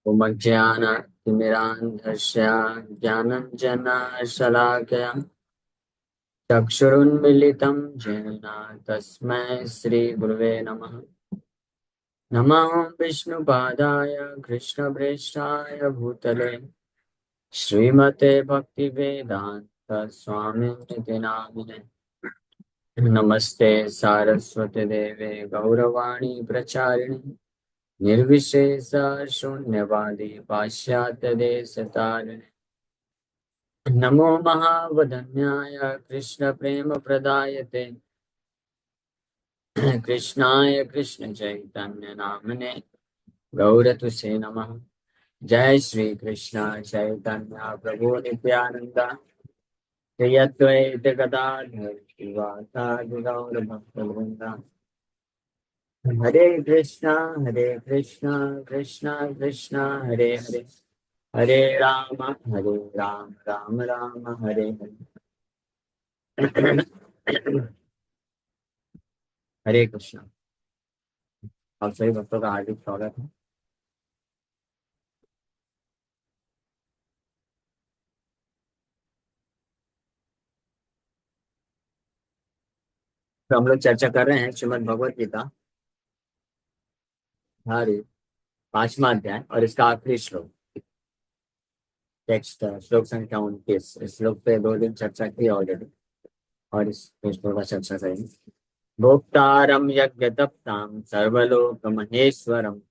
उमज्ञानतिमिरान्धस्य ज्ञानञ्जनशलाकया चक्षुरुन्मीलितं येन तस्मै श्रीगुरुवे नमः। नमः विष्णुपादाय कृष्णप्रेष्ठाय भूतले श्रीमते भक्तिवेदान्त स्वामिनिति नामिने। नमस्ते सारस्वती देवे गौरवाणी प्रचारिणे निर्विशेष शून्यवादी पाश्चात्य देशतारिणे। नमो महावदन्याय कृष्ण प्रेम प्रदायते कृष्णाय कृष्ण चैतन्य नामने गौरतुसे नमः। जय श्री कृष्ण चैतन्य प्रभु नित्यानंद श्री अद्वैत गदाधर श्रीवासादि गौर भक्तवृंद। हरे कृष्णा कृष्णा कृष्णा हरे हरे, हरे राम राम राम हरे हरे। हरे कृष्णा। आप सभी भक्तों का हार्दिक स्वागत है। तो हम लोग चर्चा कर रहे हैं श्रीमद् भगवत गीता, हमारे 5वां अध्याय और इसका आखिरी श्लोक। टेक्स्ट श्लोक संख्या 29। इस श्लोक पे 2 दिन चर्चा की ऑलरेडी और इस श्लोक का चर्चा करेंगे। भोक्तारं यज्ञतप्तां सर्वलोक महेश्वरम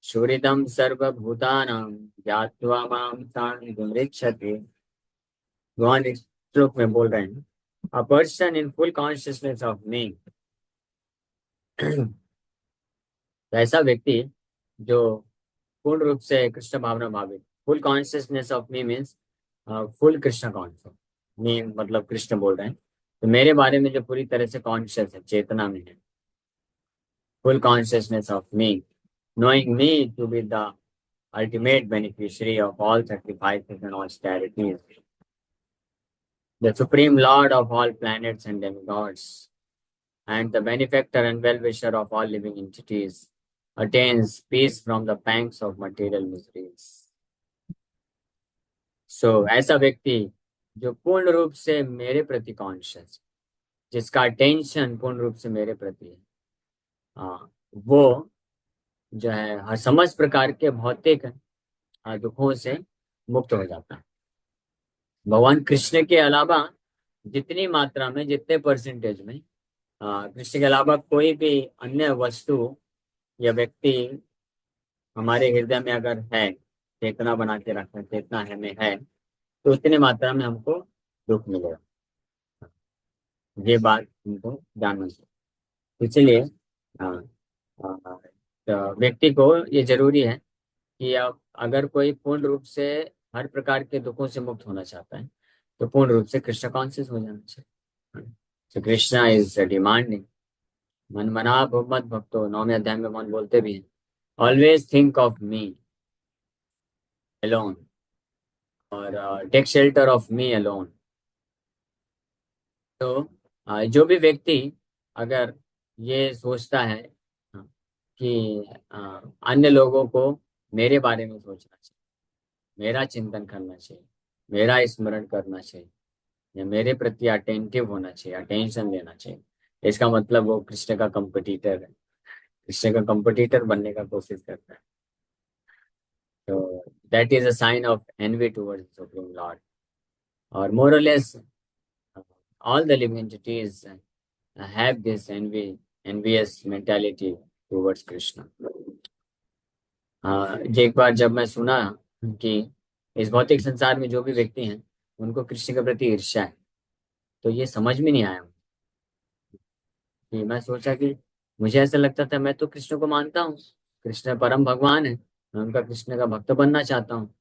शूरिदं सर्वभूतानां ज्ञात्वा मां सान्निध्यमृच्छते। भगवान इस श्लोक में बोल रहे हैं, a person in full consciousness of me, ऐसा व्यक्ति जो पूर्ण रूप से कृष्ण भावना भावित, full consciousness of me means full Krishna conscious. Me मतलब कृष्ण बोल रहे हैं, तो मेरे बारे में जो पूरी तरह से कॉन्शियस है, चेतना में है, full consciousness of me, knowing me to be the ultimate beneficiary of all sacrifices and austerities, the supreme lord of all planets and demigods, and the benefactor and well-wisher of all living entities, attains peace from the pangs of material miseries. ऐसा व्यक्ति जो पूर्ण रूप से मेरे प्रति conscious, जिसका tension पूर्ण रूप से मेरे प्रति है, वो जो है हर समस्त प्रकार के भौतिक दुखों से मुक्त हो जाता है। भगवान कृष्ण के अलावा जितनी मात्रा में, जितने परसेंटेज में कृष्ण के अलावा कोई भी अन्य वस्तु या व्यक्ति हमारे हृदय में अगर है, चेतना बना के रखा है, चेतना हमें है, तो उतनी मात्रा में हमको दुख मिलेगा। ये बात हमको जानना चाहिए। इसलिए तो व्यक्ति को ये जरूरी है कि अब अगर कोई पूर्ण रूप से हर प्रकार के दुखों से मुक्त होना चाहता है, तो पूर्ण रूप से कृष्ण कॉन्शियस हो जाना चाहिए। तो कृष्णा इज डिमांडिंग, मन मना भव मत भक्तो, 9वें अध्याय में मन बोलते भी हैं, always think of me alone और take shelter of me alone. तो जो भी व्यक्ति अगर ये सोचता है कि अन्य लोगों को मेरे बारे में सोचना चाहिए, मेरा चिंतन करना चाहिए, मेरा स्मरण करना चाहिए, या मेरे प्रति अटेंटिव होना चाहिए, अटेंशन देना चाहिए, इसका मतलब वो कृष्ण का कंपटीटर है, कृष्ण का कंपटीटर बनने का कोशिश करता है। तो that is a sign of envy towards supreme lord. और मोर और less all the living entities have this envious mentality towards Krishna. एक बार जब मैं सुना कि इस भौतिक संसार में जो भी व्यक्ति हैं उनको कृष्ण के प्रति ईर्ष्या है, तो ये समझ में नहीं आया कि मैं सोचा कि मुझे ऐसा लगता था मैं तो कृष्ण को मानता हूँ, कृष्ण परम भगवान है, मैं उनका कृष्ण का भक्त बनना चाहता हूँ,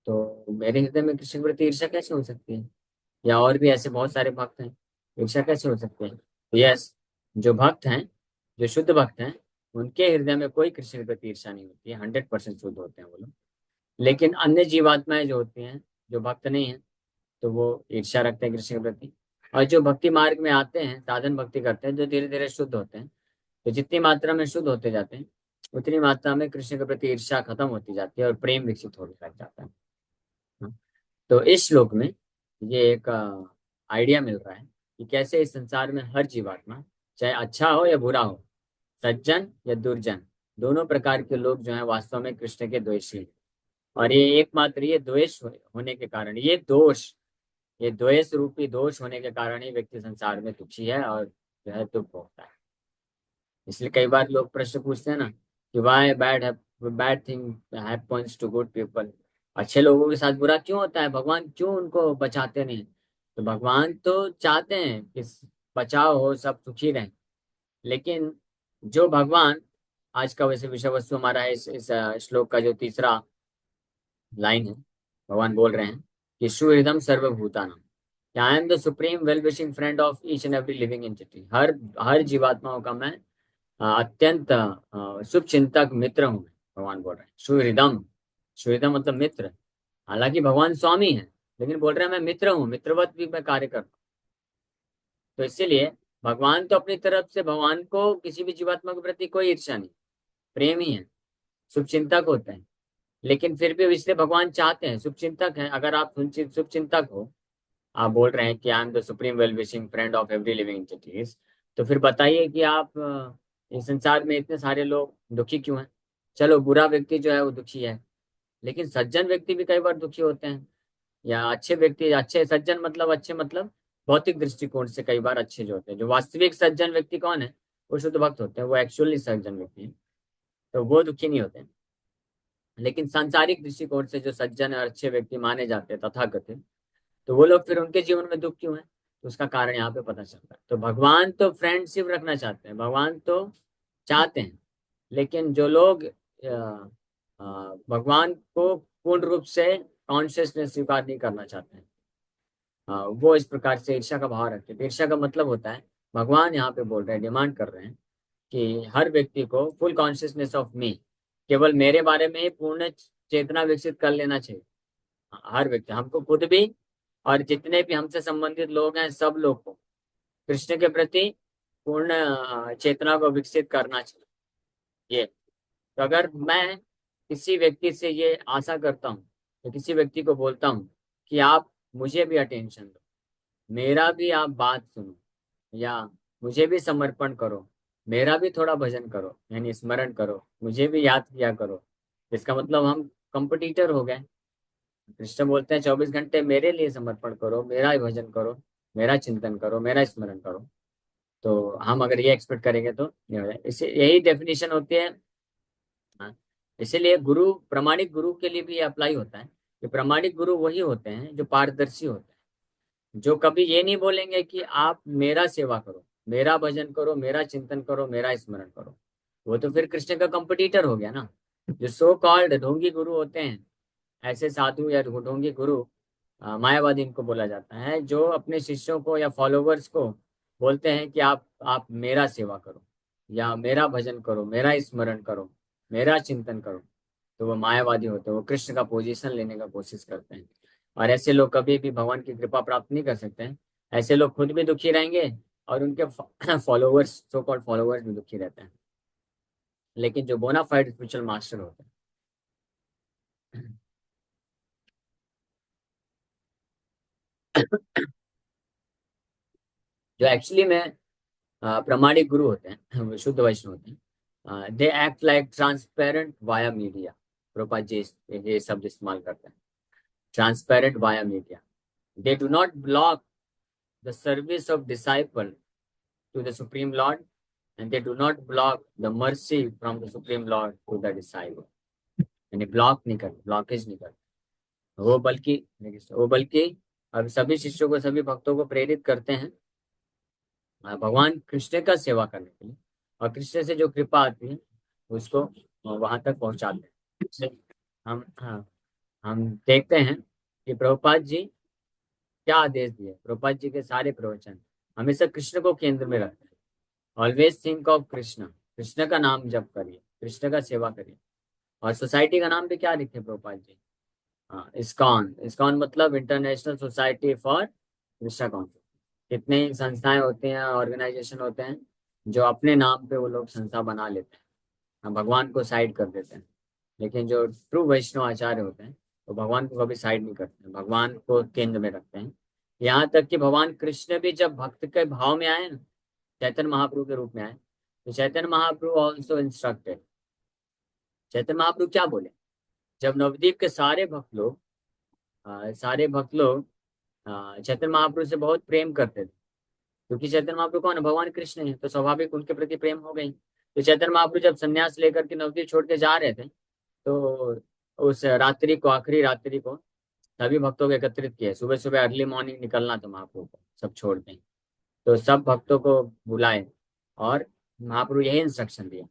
तो मेरे हृदय में कृष्ण के प्रति ईर्ष्या कैसे हो सकती है? या और भी ऐसे बहुत सारे भक्त हैं, ईर्ष्या कैसे हो सकती है? तो यस, जो भक्त हैं, जो शुद्ध भक्त हैं, उनके हृदय में कोई कृष्ण के प्रति ईर्ष्या नहीं होती है, 100% शुद्ध होते हैं वो लोग। लेकिन अन्य जीवात्माएं जो होती हैं, जो भक्त नहीं है, तो वो ईर्ष्या रखते हैं कृष्ण के प्रति। और जो भक्ति मार्ग में आते हैं, साधन भक्ति करते हैं, जो धीरे धीरे शुद्ध होते हैं, तो जितनी मात्रा में शुद्ध होते जाते हैं उतनी मात्रा में कृष्ण के प्रति ईर्ष्या खत्म होती जाती है और प्रेम विकसित होने लग जाता है। हाँ। तो इस श्लोक में ये एक आइडिया मिल रहा है कि कैसे इस संसार में हर जीवात्मा, चाहे अच्छा हो या बुरा हो, सज्जन या दुर्जन, दोनों प्रकार के लोग जो है वास्तव में कृष्ण के द्वेषी हैं। और ये एकमात्र ये द्वेष होने के कारण, ये द्वेष रूपी दोष होने के कारण ही व्यक्ति संसार में दुखी है और जो है दुख भोगता है। इसलिए कई बार लोग प्रश्न पूछते हैं ना कि why bad thing happens to good people. अच्छे लोगों के साथ बुरा क्यों होता है, भगवान क्यों उनको बचाते नहीं? तो भगवान तो चाहते हैं कि बचाव हो, सब सुखी रहें। लेकिन जो भगवान, आज का वैसे विषय वस्तु हमारा है इस श्लोक का जो तीसरा लाइन है, भगवान बोल रहे हैं कि सुहृदम सर्वभूतानाम, I am the supreme well wishing friend of each and every living entity. हर हर जीवात्माओं का मैं अत्यंत शुभ चिंतक मित्र हूँ। भगवान बोल रहे हैं सुहृदम। सुहृदम मतलब मित्र। हालांकि भगवान स्वामी है, लेकिन बोल रहे हैं मैं मित्र हूँ, मित्रवत भी मैं कार्य करता हूँ। तो इसीलिए भगवान तो अपनी तरफ से, भगवान को किसी भी जीवात्मा के प्रति कोई ईर्ष्या नहीं, प्रेम ही है, शुभ चिंतक होते हैं। लेकिन फिर भी इसलिए भगवान चाहते हैं, शुभ चिंतक है, अगर आप शुभ चिंतक हो, आप बोल रहे हैं कि आई am the supreme well wishing friend of every living entities, तो फिर बताइए कि आप इस संसार में इतने सारे लोग दुखी क्यों हैं? चलो बुरा व्यक्ति जो है वो दुखी है, लेकिन सज्जन व्यक्ति भी कई बार दुखी होते हैं। या अच्छे व्यक्ति, अच्छे सज्जन मतलब, अच्छे मतलब भौतिक दृष्टिकोण से कई बार अच्छे जो होते हैं। जो वास्तविक सज्जन व्यक्ति कौन है? वो शुद्ध भक्त होते हैं, वो एक्चुअली सज्जन व्यक्ति हैं, तो वो दुखी नहीं होते। लेकिन सांसारिक दृष्टिकोण से जो सज्जन और अच्छे व्यक्ति माने जाते हैं तथाकथित, तो वो लोग फिर उनके जीवन में दुख क्यों है? तो उसका कारण यहाँ पे पता चलता है। तो भगवान तो फ्रेंडशिप रखना चाहते हैं, भगवान तो चाहते हैं, लेकिन जो लोग भगवान को पूर्ण रूप से कॉन्शियसनेस स्वीकार नहीं करना चाहते हैं, वो इस प्रकार से ईर्ष्या का भाव रखते हैं। तो ईर्ष्या का मतलब होता है, भगवान यहाँ पे बोल रहे हैं, डिमांड कर रहे हैं कि हर व्यक्ति को फुल कॉन्शियसनेस ऑफ मी, केवल मेरे बारे में ही पूर्ण चेतना विकसित कर लेना चाहिए। हर व्यक्ति, हमको खुद भी और जितने भी हमसे संबंधित लोग हैं, सब लोग को कृष्ण के प्रति पूर्ण चेतना को विकसित करना चाहिए। ये तो अगर मैं किसी व्यक्ति से ये आशा करता हूँ, तो किसी व्यक्ति को बोलता हूँ कि आप मुझे भी अटेंशन दो, मेरा भी आप बात सुनो, या मुझे भी समर्पण करो, मेरा भी थोड़ा भजन करो, यानी स्मरण करो, मुझे भी याद किया करो, इसका मतलब हम कंपटीटर हो गए। कृष्ण बोलते हैं 24 घंटे मेरे लिए समर्पण करो, मेरा भजन करो, मेरा चिंतन करो, मेरा स्मरण करो। तो हम अगर ये एक्सपेक्ट करेंगे तो ये हो जाए, इसे यही डेफिनेशन होती है। हाँ। इसीलिए गुरु, प्रामाणिक गुरु के लिए भी ये अप्लाई होता है कि प्रामाणिक गुरु वही होते हैं जो पारदर्शी होते हैं, जो कभी ये नहीं बोलेंगे कि आप मेरा सेवा करो, मेरा भजन करो, मेरा चिंतन करो, मेरा स्मरण करो। वो तो फिर कृष्ण का कंपटीटर हो गया ना। जो सो कॉल्ड ढोंगी गुरु होते हैं, ऐसे साधु या ढोंगी गुरु, मायावादी इनको बोला जाता है, जो अपने शिष्यों को या फॉलोवर्स को बोलते हैं कि आप मेरा सेवा करो, या मेरा भजन करो, मेरा स्मरण करो, मेरा चिंतन करो। तो वो मायावादी होते हैं, वो कृष्ण का पोजीशन लेने का कोशिश करते हैं। और ऐसे लोग कभी भी भगवान की कृपा प्राप्त नहीं कर सकते हैं। ऐसे लोग खुद भी दुखी रहेंगे और उनके फॉलोवर्स, सो कॉल्ड फॉलोवर्स भी दुखी रहते हैं। लेकिन जो बोनाफाइड स्पिरिचुअल मास्टर होते हैं, जो एक्चुअली में प्रामाणिक गुरु होते हैं, वो शुद्ध वैष्णव होते हैं, they act like transparent via media. Prabhupada ji ये शब्द इस्तेमाल करते हैं, transparent via media. They do not block the service of disciple to the Supreme Lord, and they do not block the mercy from the Supreme Lord to the disciple। यानी block नहीं करते, blockage नहीं करते। वो बल्कि अब सभी शिष्यों को, सभी भक्तों को प्रेरित करते हैं भगवान कृष्ण का सेवा करने के लिए, और कृष्ण से जो कृपा आती है उसको वहां तक पहुंचाते हैं। इसलिए हम देखते हैं कि प्रभुपाद जी क्या आदेश दिए। प्रभुपाद जी के सारे प्रवचन हमेशा कृष्ण को केंद्र में रखते हैं। Always think of Krishna, Krishna का नाम जप करिए, कृष्ण का सेवा करिए। और सोसाइटी का नाम भी क्या लिखे प्रभुपाद जी? हाँ, इस्कॉन। इस्कॉन मतलब international society for Krishna concept. कितने ही संस्थाएं होती हैं, ऑर्गेनाइजेशन होते हैं, जो अपने नाम पे वो लोग संस्था बना लेते हैं। हम भगवान को साइड कर देते हैं। लेकिन जो ट्रू वैष्णव आचार्य होते हैं वो भगवान को कभी साइड नहीं करते हैं, भगवान को केंद्र में रखते हैं। यहाँ तक कि भगवान कृष्ण भी जब भक्त के भाव में आए ना, चैतन्य महाप्रभु के रूप में आए, तो चैतन्य महाप्रभु ऑल्सो इंस्ट्रक्टेड। चैतन्य महाप्रभु क्या बोले? जब नवदीप के सारे भक्त लोग चैतन्य महाप्रभु से बहुत प्रेम करते थे, क्योंकि चैतन्य महाप्रभु कौन है? भगवान कृष्ण है, तो स्वाभाविक उनके प्रति प्रेम हो गई। तो चैतन्य महाप्रभु जब संन्यास लेकर के नवदीप छोड़ के जा रहे थे, तो उस रात्रि को, आखिरी रात्रि को सभी भक्तों को एकत्रित किए। सुबह सुबह अर्ली मॉर्निंग निकलना था महाप्रभु को, सब छोड़ दें। तो सब भक्तों को बुलाए और महाप्रभु यही इंस्ट्रक्शन दिया।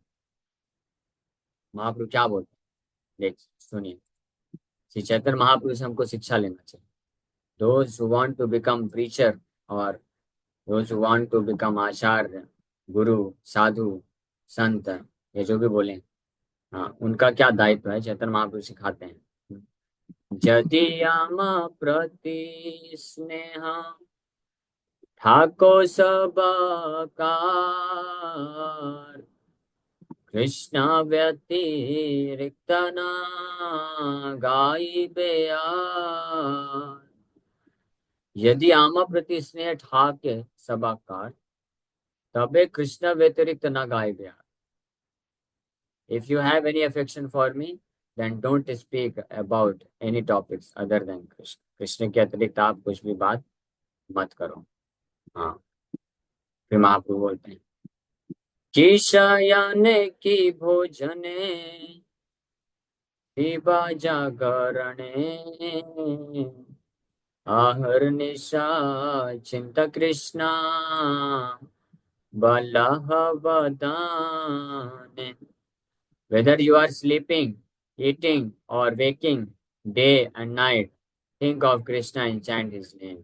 महाप्रभु क्या बोलते हैं, देख सुनिए। श्री चैतन्य महाप्रभु से हमको शिक्षा लेना चाहिए। Those who want to become preacher और those who want to become acharya, guru, sadhu, संत, ये जो भी बोले, हाँ, उनका क्या दायित्व है, चैतन्य महाप्रभु सिखाते हैं। यदि आम प्रति स्नेह ठाको सब कार, कृष्ण व्यतिरिक्त न गाइबे यार। यदि आम प्रति स्नेह ठाके सब कार, तबे कृष्ण व्यतिरिक्त न गाइबे यार। If you have any affection for me, then don't speak about any topics other than Krishna. Krishna के अतिरिक्त आप कुछ भी बात मत करो। हाँ, फिर महाप्रभु बोलते हैं कि शयने की भोजने दिवा जागरणे आहर निशा चिंता Krishna Balh Wadane. Whether you are sleeping, eating, or waking, day and night, think of Krishna and chant his name.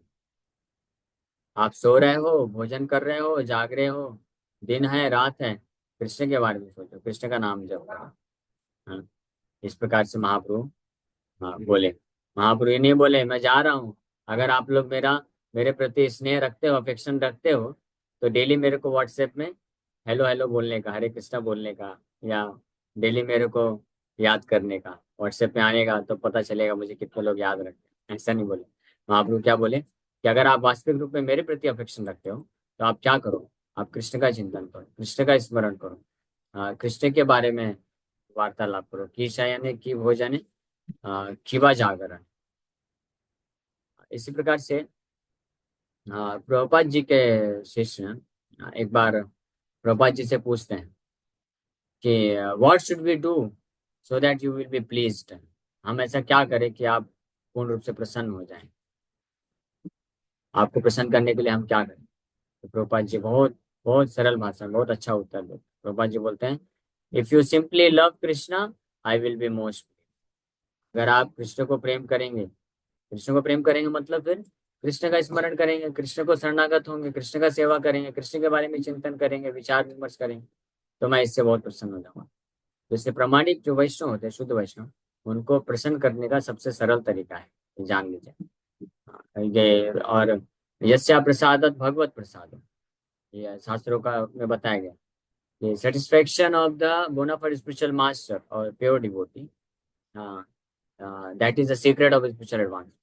आप सो रहे हो, भोजन कर रहे हो, जाग रहे हो, दिन है, रात है, कृष्ण के बारे में सोचो, कृष्ण का नाम जप करो। हाँ, इस प्रकार से महाप्रभु, हाँ, बोले। महाप्रभु ये नहीं बोले मैं जा रहा हूँ, अगर आप लोग मेरे प्रति स्नेह रखते हो, अफेक्शन रखते हो, तो डेली मेरे को व्हाट्सएप में हेलो हेलो बोलने का, हरे कृष्णा बोलने का, या डेली मेरे को याद करने का, व्हाट्सएप में आने का, तो पता चलेगा मुझे कितने लोग याद रखते हैं। ऐसा नहीं बोले। महाप्रभु क्या बोले कि अगर आप वास्तविक रूप में मेरे प्रति अफेक्शन रखते हो, तो आप क्या करो, आप कृष्ण का चिंतन करो, कृष्ण का स्मरण करो, कृष्ण के बारे में वार्तालाप करो। की यानी की भोजन, खिवा जागरण। इसी प्रकार से प्रभुपाद जी के शिष्य एक बार प्रभुपाद जी से पूछते हैं कि what should we do so that you will be pleased. हम ऐसा क्या करें कि आप पूर्ण रूप से प्रसन्न हो जाएं, आपको प्रसन्न करने के लिए हम क्या करें? तो प्रभुपाद जी बहुत बहुत सरल भाषा में बहुत अच्छा उत्तर देते। प्रभुपाद जी बोलते हैं, if you simply love Krishna I will be most. अगर आप कृष्ण को प्रेम करेंगे, कृष्ण को प्रेम करेंगे मतलब फिर कृष्ण का स्मरण करेंगे, कृष्ण को शरणागत होंगे, कृष्ण का सेवा करेंगे, कृष्ण के बारे में चिंतन करेंगे, विचार विमर्श करेंगे, तो मैं इससे बहुत प्रसन्न हो जाऊंगा। तो इससे प्रमाणिक जो वैष्णव होते हैं, शुद्ध वैष्णव, उनको प्रसन्न करने का सबसे सरल तरीका है, ये जान लीजिए। ये और यस्या प्रसादत भगवत प्रसाद, ये शास्त्रों का में बताया गया कि satisfaction of the bona fide spiritual master और pure devotee, that is the secret of spiritual advance.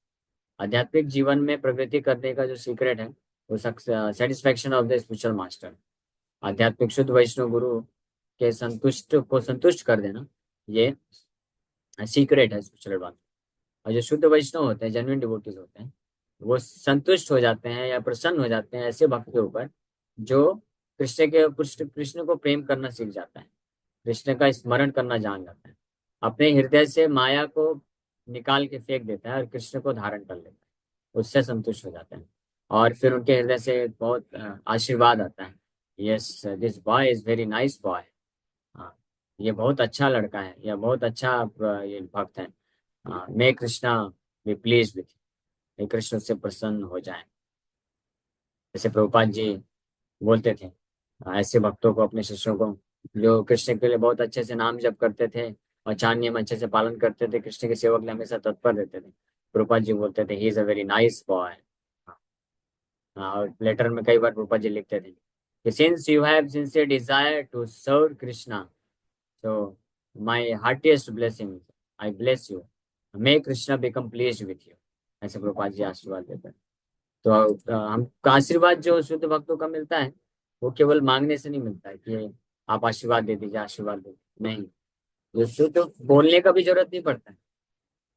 आध्यात्मिक जीवन में प्रगति करने का जो सीक्रेट है वो satisfaction of the spiritual master, आध्यात्मिक शुद्ध वैष्णव गुरु के संतुष्ट कर देना, ये सीक्रेट है स्पिरिचुअल एडवांस। और जो शुद्ध वैष्णव होते हैं, जेन्युइन डिवोटीज होते हैं, वो संतुष्ट हो जाते हैं या प्रसन्न हो जाते हैं ऐसे भक्त के ऊपर जो कृष्ण को प्रेम करना सीख जाता है, कृष्ण का स्मरण करना जान जाता है, अपने हृदय से माया को निकाल के फेंक देता है और कृष्ण को धारण कर लेता है, उससे संतुष्ट हो जाते हैं। और फिर उनके हृदय से बहुत आशीर्वाद आता है, yes this boy is very nice boy. हाँ, ये बहुत अच्छा लड़का है, या बहुत अच्छा ये भक्त है। मे कृष्णा बी प्लीज विथ, ये कृष्ण से प्रसन्न हो जाए। जैसे प्रभुपाद जी बोलते थे ऐसे भक्तों को, अपने शिष्यों को, जो कृष्ण के लिए बहुत अच्छे से नाम जप करते थे और चार नियम अच्छे से पालन करते थे, कृष्ण के सेवक लिए हमेशा तत्पर रहते थे, प्रभुपाद जी बोलते थे he is a very nice boy. और लेटर में कई बार प्रभुपाद जी लिखते थे कि since you have sincere desire to serve Krishna, So my heartiest blessing, I bless you. May Krishna become pleased with you. ऐसे प्रभुपाद जी आशीर्वाद देते हैं। तो हमको आशीर्वाद जो शुद्ध भक्तों का मिलता है वो केवल मांगने से नहीं मिलता है कि आप आशीर्वाद दे दीजिए, आशीर्वाद दे दीजिए, नहीं। जो शुद्ध बोलने का भी जरूरत नहीं पड़ता है।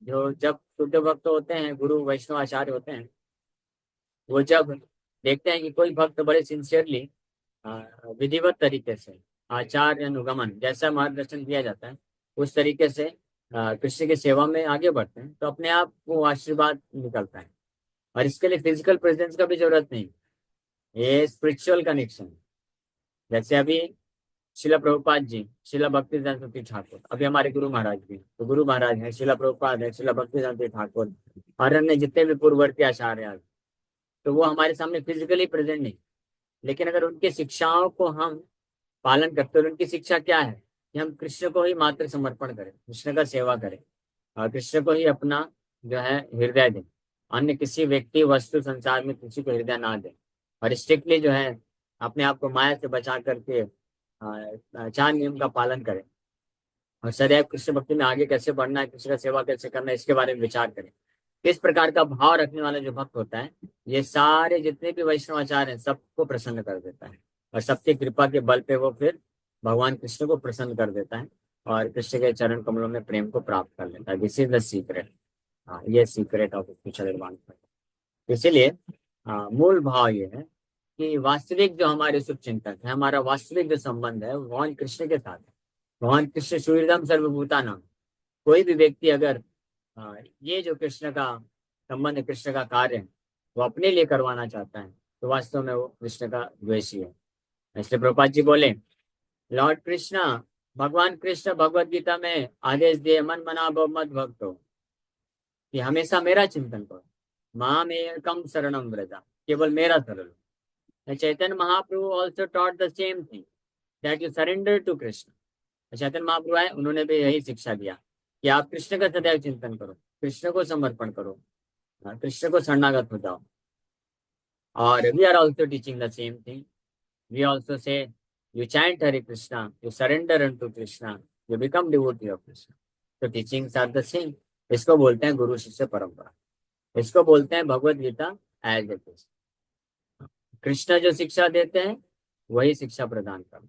जो जब शुद्ध भक्त होते हैं, गुरु वैष्णव आचार्य होते हैं, वो जब देखते हैं कि कोई भक्त बड़े सिंसियरली विधिवत तरीके से आचार अनुगमन जैसा मार्गदर्शन दिया जाता है उस तरीके से कृष्ण की सेवा में आगे बढ़ते हैं, तो अपने आप वो आशीर्वाद निकलता है। और इसके लिए फिजिकल प्रेजेंस का भी जरूरत नहीं, ये स्पिरिचुअल कनेक्शन। जैसे अभी शिला प्रभुपाद जी, शिला भक्ति सरस्वती ठाकुर, अभी हमारे गुरु महाराज भी, तो गुरु महाराज है, शिला प्रभुपाद है, शिला भक्ति सरस्वती ठाकुर और अन्य जितने भी पूर्ववर्ती आचार्य हैं, तो वो हमारे सामने फिजिकली प्रेजेंट नहीं, लेकिन अगर उनकी शिक्षाओं को हम पालन करते हैं, उनकी शिक्षा क्या है कि हम कृष्ण को ही मात्र समर्पण करें, कृष्ण का सेवा करें और कृष्ण को ही अपना जो है हृदय दें, अन्य किसी व्यक्ति वस्तु संसार में किसी को हृदय ना दें, और स्ट्रिक्टली जो है अपने आप को माया से बचा करके चार नियम का पालन करें और सदैव कृष्ण भक्ति में आगे कैसे बढ़ना है, कृष्ण का सेवा कैसे करना है, इसके बारे में विचार करें। इस प्रकार का भाव रखने वाला जो भक्त होता है, ये सारे जितने भी वैष्णवाचार्य हैं सबको प्रसन्न कर देता है और सबकी कृपा के बल पे वो फिर भगवान कृष्ण को प्रसन्न कर देता है और कृष्ण के चरण कमलों में प्रेम को प्राप्त कर लेता है। This is the secret. ये सीक्रेट ऑफ स्पिरिचुअल एडवांसमेंट। इसीलिए मूल भाव ये है कि वास्तविक जो हमारे शुभ चिंतक है, हमारा वास्तविक जो संबंध है वो भगवान कृष्ण के साथ है। भगवान कृष्ण सूर्यदम सर्वभूता नाम। कोई भी व्यक्ति अगर ये जो कृष्ण का संबंध, कृष्ण का कार्य है, वो अपने लिए करवाना चाहता है, तो वास्तव में वो कृष्ण का द्वेषी है। इसलिए प्रभुपाद जी बोले, लॉर्ड कृष्णा, भगवान कृष्ण भगवत गीता में आदेश दिए, मन मना भव मत भक्तो, कि हमेशा मेरा चिंतन करो, माम एकम शरणम व्रजा, केवल मेरा शरण लो। Chaitanya Mahaprabhu also taught the same thing, that you surrender to Krishna. Chaitanya Mahaprabhu है, उन्होंने भी यही शिक्षा दिया कि आप कृष्ण का सदैव चिंतन करो, कृष्ण को समर्पण करो, कृष्ण को शरणागत हो जाओ। और we are also teaching the same thing. We also say you chant Hare Krishna, you surrender unto Krishna, you become devotee of Krishna. तो टीचिंग्स आर द सेम। इसको बोलते हैं गुरु शिष्य परंपरा, इसको बोलते हैं Bhagavad Gita as it is. Krishna जो शिक्षा देते हैं वही शिक्षा प्रदान करना।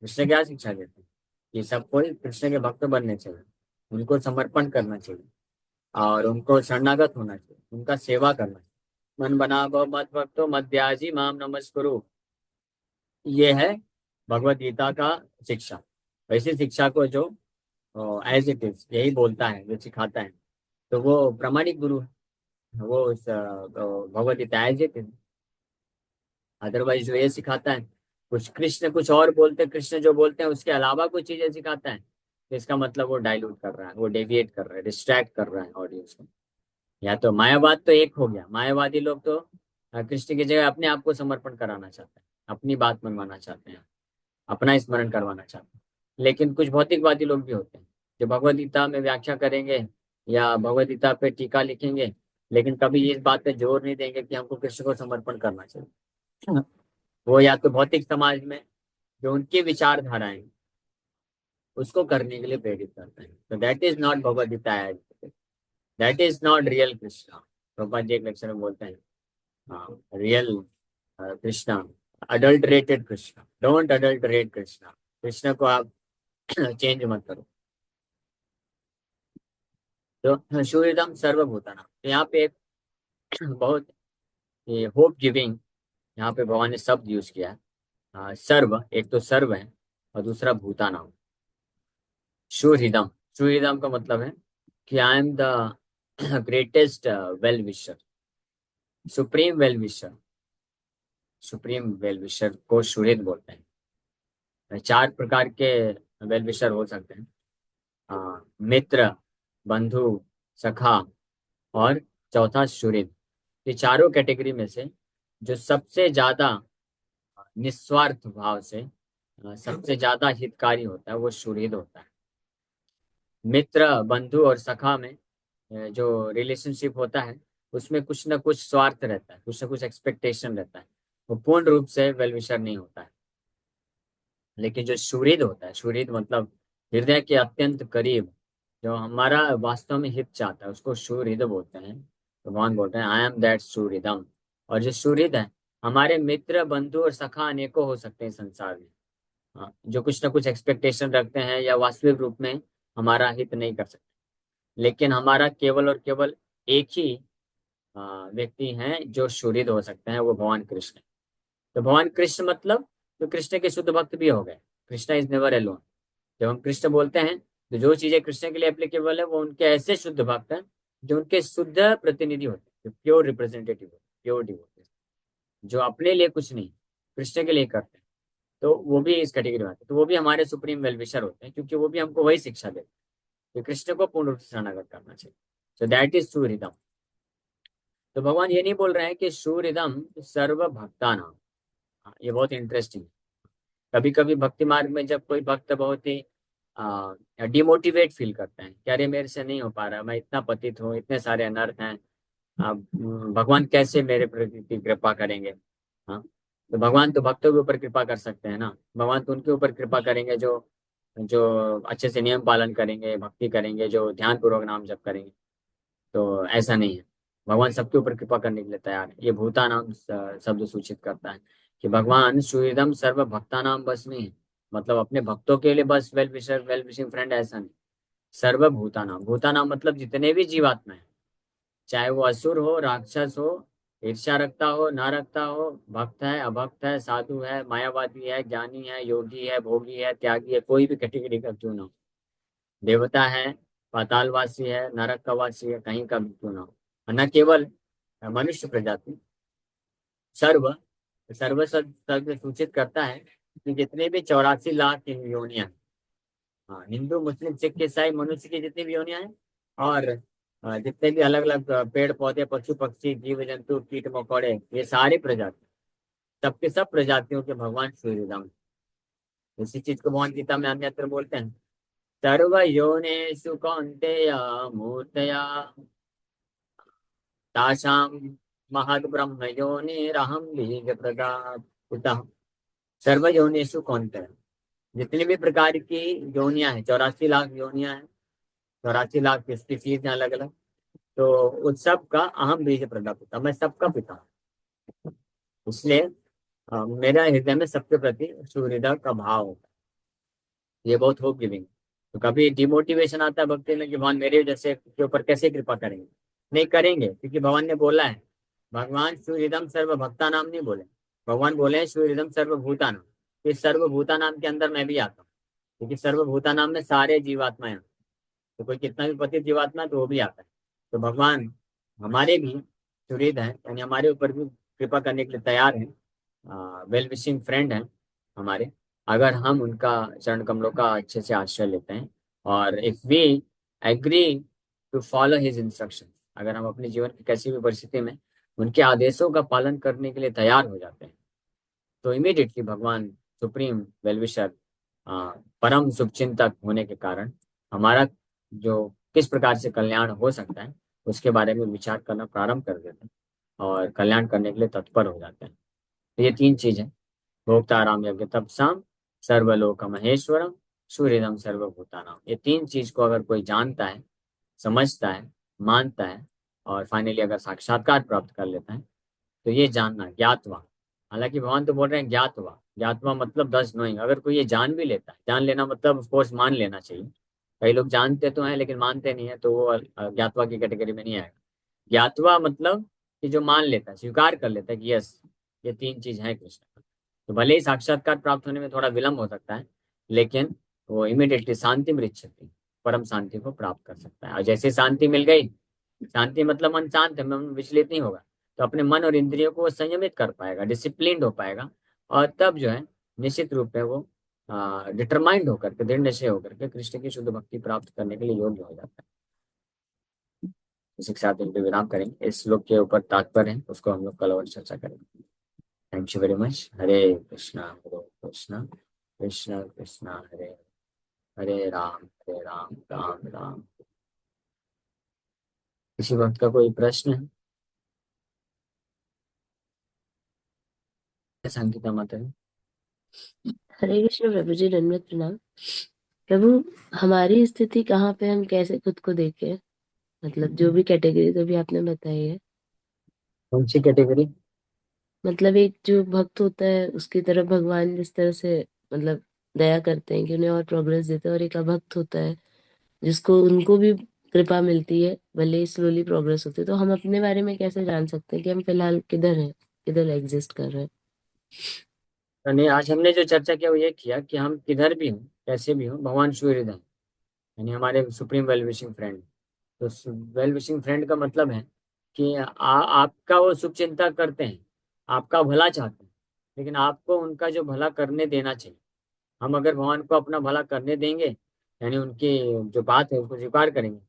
कृष्ण क्या शिक्षा देते हैं कि सबको कृष्ण के भक्त बनने चाहिए, उनको समर्पण करना चाहिए और उनको शरणागत होना चाहिए, उनका सेवा करना चाहिए। मन बना भव मत भक्तो मध्याजी माम नमस्कुरु, ये है भगवत गीता का शिक्षा। वैसी शिक्षा को जो एज इट इज यही बोलता है, जो सिखाता है, तो वो प्रामाणिक गुरु है, वो उस Bhagavad Gita as it is. Otherwise जो ये सिखाता है, कुछ कृष्ण कुछ और बोलते हैं, कृष्ण जो बोलते हैं उसके अलावा कुछ चीजें सिखाता है, तो इसका मतलब वो डाइल्यूट कर रहा है, वो डेविएट कर रहा है, डिस्ट्रैक्ट कर रहा है ऑडियंस को। या तो मायावाद तो एक हो गया, मायावादी लोग तो कृष्ण की जगह अपने आप को समर्पण कराना चाहते हैं, अपनी बात मनवाना चाहते हैं, अपना स्मरण करवाना चाहते हैं। लेकिन कुछ भौतिकवादी लोग भी होते हैं जो भगवद गीता में व्याख्या करेंगे या भगवद गीता पे टीका लिखेंगे, लेकिन कभी इस बात पे जोर नहीं देंगे कि हमको कृष्ण को समर्पण करना चाहिए। वो या तो भौतिक समाज में जो उनकी विचारधाराएं उसको करने के लिए प्रेरित करते हैं। तो that is not Bhagavad Gita, that is not real Krishna. Prabhupada ji एक लेक्चर में बोलते हैं, हाँ, real Krishna, adulterated Krishna, don't adulterate Krishna. Krishna को आप चेंज मत करो। तो सूर्यदम सर्वभूताना, तो यहाँ पे एक बहुत होप गिविंग यहाँ पे भगवान ने शब्द यूज किया है। सर्व, एक तो सर्व है और दूसरा भूतानाम। सुहृदम, सुहृदम का मतलब है कि आई am the greatest well wisher, supreme well wisher. Supreme well wisher को सुहृद बोलते हैं। चार प्रकार के वेल विशर हो सकते हैं, मित्र, बंधु, सखा और चौथा सुहृद। ये चारों कैटेगरी में से जो सबसे ज्यादा निस्वार्थ भाव से सबसे ज्यादा हितकारी होता है वो सुहृद होता है। मित्र, बंधु और सखा में जो रिलेशनशिप होता है उसमें कुछ ना कुछ स्वार्थ रहता है, कुछ ना कुछ एक्सपेक्टेशन रहता है, वो पूर्ण रूप से वेल विशर नहीं होता है। लेकिन जो सुहृद होता है, सुहृद मतलब हृदय के अत्यंत करीब, जो हमारा वास्तव में हित चाहता है, उसको सुहृद बोलते हैं। भगवान बोलते हैं आई एम दैट सुहृदम। और जो सुहृद है, हमारे मित्र बंधु और सखा अनेकों हो सकते हैं संसार में। हाँ, जो कुछ ना कुछ एक्सपेक्टेशन रखते हैं या वास्तविक रूप में हमारा हित नहीं कर सकते, लेकिन हमारा केवल और केवल एक ही व्यक्ति हैं जो सुहृद हो सकते हैं, वो भगवान कृष्ण है। तो भगवान कृष्ण मतलब तो कृष्ण के शुद्ध भक्त भी हो गए। Krishna is never alone. जब हम कृष्ण बोलते हैं तो जो चीजें कृष्ण के लिए एप्लीकेबल है, वो उनके ऐसे शुद्ध भक्त हैं जो उनके शुद्ध प्रतिनिधि होते हैं, जो प्योर रिप्रेजेंटेटिव होते हैं, प्योर डिवोटी, जो अपने लिए कुछ नहीं, कृष्ण के लिए करते हैं। तो वो भी इस कैटेगरी में आते हैं। तो वो भी हमारे सुप्रीम वेलविशर होते हैं, क्योंकि वो भी हमको वही शिक्षा देते हैं कि कृष्ण को पूर्ण रूप से शरणागत करना चाहिए। सो दैट इज सूर्यदम। तो भगवान ये नहीं बोल रहे हैं कि सूर्यदम सर्व भक्ता नाम। ये बहुत इंटरेस्टिंग है। कभी कभी भक्ति मार्ग में जब कोई भक्त बहुत ही डिमोटिवेट फील करते हैं कि अरे मेरे से नहीं हो पा रहा, मैं इतना पतित हूँ, इतने सारे अनर्थ हैं, अब भगवान कैसे मेरे प्रति कृपा करेंगे। हाँ, तो भगवान तो भक्तों के ऊपर कृपा कर सकते हैं ना। भगवान तो उनके ऊपर कृपा करेंगे जो जो अच्छे से नियम पालन करेंगे, भक्ति करेंगे, जो ध्यान पूर्वक नाम जप करेंगे। तो ऐसा नहीं है। भगवान सबके ऊपर कृपा करने के लिए तैयार है। ये भूता नाम शब्द सूचित करता है कि भगवान सुहृदम सर्व भक्ता नाम बस नहीं है, मतलब अपने भक्तों के लिए बस well wisher well wishing friend ऐसा नहीं। सर्व भूता नाम, भूता नाम मतलब जितने भी जीवात्मा है, चाहे वो असुर हो, राक्षस हो, ईर्ष्या रखता हो, ना रखता हो, भक्त है, अभक्त है, साधु है, मायावादी है, ज्ञानी है, योगी है, भोगी है, त्यागी है, कोई भी कैटेगरी का क्यों ना हो, देवता है, पातालवासी है, नरक का वासी है, कहीं का भी क्यों ना हो, और न केवल मनुष्य प्रजाति, सर्व सर्व शब्द सूचित करता है कि जितने भी 84 लाख योनियां हैं, हाँ, हिंदू मुस्लिम सिख ईसाई मनुष्य की जितनी भी योनियां हैं, और जितने भी अलग अलग पेड़ पौधे पशु पक्षी जीव जंतु कीट मकोड़े, ये सारी प्रजाति, सबके सब प्रजातियों के भगवान श्री राम। इसी चीज को भगवान गीता में अन्यत्र बोलते हैं, सर्व योनेषु कौन्तेय मूर्तया तासाम महद ब्रह्म योनिरहम बीज प्रदापितः। सर्व योनिषु कौन्तेय, जितनी भी प्रकार की योनियां हैं, 84 लाख योनियां हैं, 84 लाख स्पीसीज हैं अलग अलग। तो उस सब का अहम बीज प्रदापिता, मैं सबका पिता हूँ। इसलिए मेरा हृदय में सबके प्रति सुहृदय का भाव होता है। ये बहुत होप गिविंग। तो कभी डिमोटिवेशन आता है भक्ति में कि भगवान मेरे जैसे के ऊपर कैसे कृपा करेंगे। नहीं करेंगे, क्योंकि भगवान ने बोला है। भगवान सुहृदम सर्व भक्ता नाम नहीं बोले, भगवान बोले हैं सुहृदम सर्वभूता नाम। इस सर्वभूता नाम के अंदर मैं भी आता हूँ, क्योंकि सर्वभूता नाम में सारे जीवात्माएं हैं। तो कोई कितना भी पतित जीवात्मा है तो वो भी आता है। तो भगवान हमारे भी सुहृद हैं, यानी हमारे ऊपर भी कृपा करने के लिए तैयार हैं, वेल विशिंग फ्रेंड हैं हमारे, अगर हम उनका चरण कमलों का अच्छे से आश्रय लेते हैं। और if we agree to follow his instruction, अगर हम अपने जीवन की किसी भी परिस्थिति में उनके आदेशों का पालन करने के लिए तैयार हो जाते हैं, तो इमीडिएटली भगवान सुप्रीम वेलविशर, परम शुभचिंतक होने के कारण हमारा जो किस प्रकार से कल्याण हो सकता है उसके बारे में विचार करना प्रारंभ कर देते हैं, और कल्याण करने के लिए तत्पर हो जाते हैं। तो ये तीन चीजें, भोक्ताराम यज्ञ तपसाम, सर्वलोक महेश्वरम, सूर्यदम सर्वभूतानाम, ये तीन चीज को अगर कोई जानता है, समझता है, मानता है, और फाइनली अगर साक्षात्कार प्राप्त कर लेता है, तो ये जानना ज्ञातवा। हालांकि भगवान तो बोल रहे हैं ज्ञातवा, ज्ञातवा मतलब 10 नोइंग। अगर कोई ये जान भी लेता है, जान लेना मतलब ऑफ कोर्स मान लेना चाहिए। कई लोग जानते तो हैं लेकिन मानते नहीं है, तो वो ज्ञातवा की कैटेगरी में नहीं आएगा। ज्ञातवा मतलब कि जो मान लेता है, स्वीकार कर लेता है कि यस, ये तीन चीज है कृष्ण का। तो भले ही साक्षात्कार प्राप्त होने में थोड़ा विलंब हो सकता है, लेकिन वो इमिडिएटली शांति मृच्छति, परम शांति को प्राप्त कर सकता है। और जैसे शांति मिल गई, शांति मतलब मन शांत है, मन विचलित नहीं होगा, तो अपने मन और इंद्रियों को वो संयमित कर पाएगा, डिसिप्लिन्ड हो पाएगा। और तब जो है निश्चित रूप में वो डिटरमाइंड होकर के, दृढ़ निश्चय होकर के कृष्ण की शुद्ध भक्ति प्राप्त करने के लिए योग्य हो जाता है। इसी के साथ एक विराम करेंगे। इस श्लोक के ऊपर तात्पर्य है, उसको हम लोग कल और चर्चा करेंगे। Thank you very much. Hare Krishna Krishna Krishna Hare Hare Ram Ram Ram. किसी वक्त का कोई प्रश्न है? संगीता माता जी। हरे कृष्ण प्रभु जी, दंडवत प्रणाम। प्रभु, हमारी स्थिति कहाँ पे, हम कैसे खुद को देखें? मतलब जो भी कैटेगरी अभी आपने बताई है। कौन सी कैटेगरी? मतलब एक जो भक्त होता है उसकी तरफ भगवान जिस तरह से मतलब दया करते हैं कि उन्हें और प्रोग्रेस देते हैं, और एक अभक्त होता है जिसको उनको भी कृपा मिलती है भले ही स्लोली प्रोग्रेस होती है, तो हम अपने बारे में कैसे जान सकते हैं कि हम फिलहाल किधर हैं, किधर एग्जिस्ट कर रहे हैं? तो नहीं, आज हमने जो चर्चा किया वो ये किया कि हम किधर भी हों, कैसे भी हों, भगवान सूर्यधन यानी हमारे सुप्रीम वेल विशिंग फ्रेंड। तो वेल विशिंग फ्रेंड का मतलब है कि आपका वो शुभ चिंता करते हैं, आपका भला चाहते हैं, लेकिन आपको उनका जो भला करने देना चाहिए। हम अगर भगवान को अपना भला करने देंगे, यानी उनकी जो बात है उसको स्वीकार करेंगे,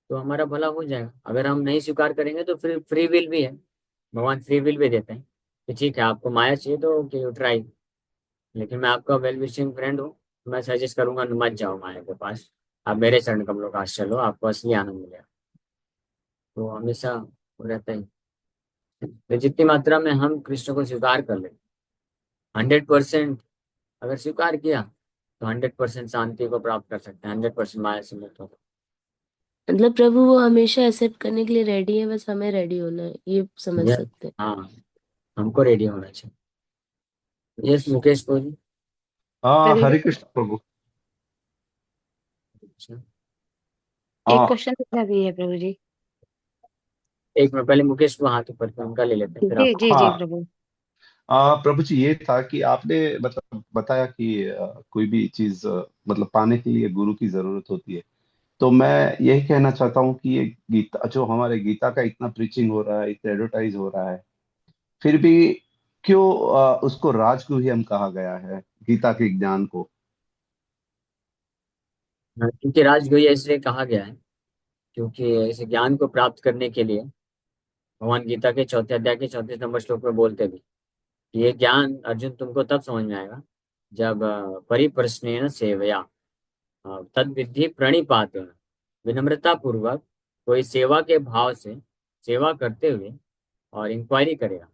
तो हमारा भला हो जाएगा। अगर हम नहीं स्वीकार करेंगे तो फिर फ्री विल भी है, भगवान फ्री विल भी देते हैं कि ठीक है आपको माया चाहिए तो ओके ट्राई। लेकिन मैं आपका वेल विशिंग फ्रेंड हूँ, तो मैं सजेस्ट करूंगा मत जाओ माया के पास, आप मेरे चरण कमलों का आश्रय लो, आपको असली आनंद मिलेगा। तो हमेशा वो रहता है। तो जितनी मात्रा में हम कृष्ण को स्वीकार कर ले, 100% अगर स्वीकार किया तो 100% शांति को प्राप्त कर सकते हैं, 100% माया से मुक्त हो। मतलब प्रभु वो हमेशा एक्सेप्ट करने के लिए रेडी है, बस हमें रेडी होना है, ये समझ यस। सकते हैं। हाँ, हमको रेडी होना चाहिए। यस मुकेश को जी। हाँ, प्रदीप हरे जी, कृष्ण प्रभु। अच्छा। एक हाँ क्वेश्चन पूछना भी है प्रभु जी। एक मिनट, पहले मुकेश को हाथ ऊपर करके उनका ले लेते हैं फिर जी आप। जी जी हाँ। प्रभु। प्रभु जी, ये था कि आपने मतलब बताया कि कोई भी चीज मतलब पाने के लिए गुरु की जरूरत होती है। तो मैं यही कहना चाहता हूँ कि ये गीता, जो हमारे गीता का इतना प्रीचिंग हो रहा है, इतना एडवर्टाइज हो रहा है, फिर भी क्यों उसको राजगुह्यम कहा गया है, गीता के ज्ञान को? हाँ, क्योंकि राजगुह्य इसलिए कहा गया है क्योंकि इस ज्ञान को प्राप्त करने के लिए भगवान गीता के चौथे अध्याय के 34 नंबर श्लोक में बोलते भी कि ये ज्ञान अर्जुन तुमको तब समझ में आएगा जब परिप्रश्नेन सेवया तद विधि प्रणिपात विनम्रता पूर्वक कोई सेवा के भाव से सेवा करते हुए और इंक्वायरी करेगा।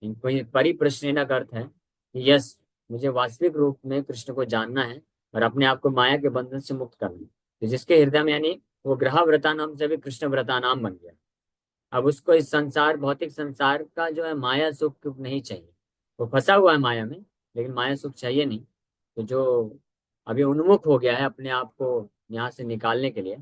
इंक्वायरी परिप्रश्न का अर्थ है कि यस, मुझे वास्तविक रूप में कृष्ण को जानना है और अपने आप को माया के बंधन से मुक्त करना है। तो जिसके हृदय में यानी वो ग्रह व्रता नाम से भी कृष्ण व्रता नाम बन गया। अब उसको इस संसार, भौतिक संसार का जो है माया सुख नहीं चाहिए। वो फंसा हुआ है माया में, लेकिन माया सुख चाहिए नहीं। तो जो अभी उन्मुख हो गया है अपने आप को यहाँ से निकालने के लिए,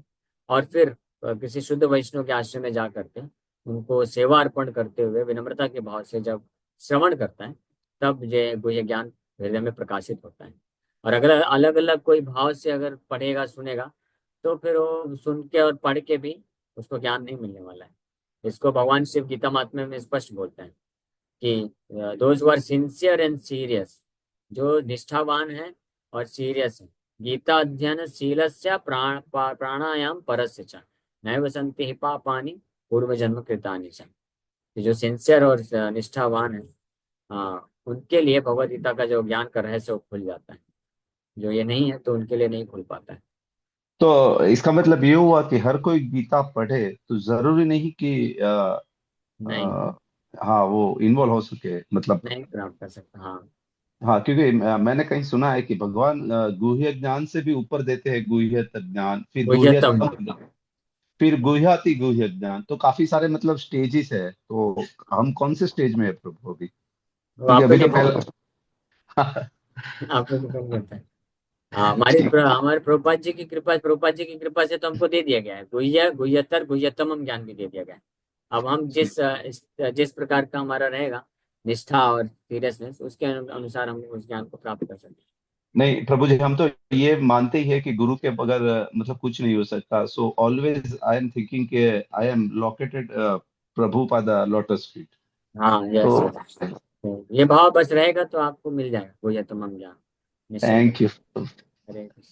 और फिर किसी शुद्ध वैष्णव के आश्रम में जा करके उनको सेवा अर्पण करते हुए विनम्रता के भाव से जब श्रवण करता है, तब ये ज्ञान हृदय में प्रकाशित होता है। और अगर अलग अलग कोई भाव से अगर पढ़ेगा सुनेगा, तो फिर वो सुन के और पढ़ के भी उसको ज्ञान नहीं मिलने वाला है। इसको भगवान शिव गीता महात्म्य में स्पष्ट बोलते हैं कि those who are sincere and serious, जो निष्ठावान है और सीरियस है, गीता अध्ययन शीलस्य प्राणायाम परस्य च नैव सन्ति हि पापानि पूर्व जन्म कृतानि च। कि जो सिंसियर और निष्ठावान है, उनके लिए भगवद गीता का जो ज्ञान का रहस्य वो खुल जाता है। जो ये नहीं है तो उनके लिए नहीं खुल पाता है। तो इसका मतलब ये हुआ कि हर कोई गीता पढ़े तो जरूरी नहीं कि नहीं, अ, हाँ, वो इन्वॉल्व हो सके, मतलब। नहीं प्राप्त कर सकता। हाँ, हाँ, क्योंकि मैंने कहीं सुना है कि भगवान गुह्य ज्ञान से भी ऊपर देते हैं, गुह्यत ज्ञान, फिर गुह्यतम। गुह्यतम ज्ञान, फिर गुह्याति गुह्य ज्ञान। तो काफी सारे मतलब स्टेजेस है। तो हम कौन से स्टेज में है प्रभु अभी? वो क्योंकि आप पे अभी तो डिपेंड, पहला आप पे डिपेंड करता है। ठीक। हमारे प्रभुपाद जी की कृपा से तो हमको दे दिया गया है गुह्य गुह्यतर गुह्यतम ज्ञान भी दे दिया गया है। अब हम जिस प्रकार का हमारा रहेगा निष्ठा और सीरियसनेस, उसके अनुसार हम उस ज्ञान को प्राप्त कर सकते नहीं प्रभु जी, हम तो ये मानते ही है कि गुरु के बगैर मतलब कुछ नहीं हो सकता। So always I am thinking के आई एम लोकेटेड प्रभु पाद लोटस फीट। हैं। हाँ, यस तो यस। तो ये भाव बस रहेगा तो आपको मिल जाएगा गुह्यतम ज्ञान निश्चित। Thank you. हरे कृष्ण।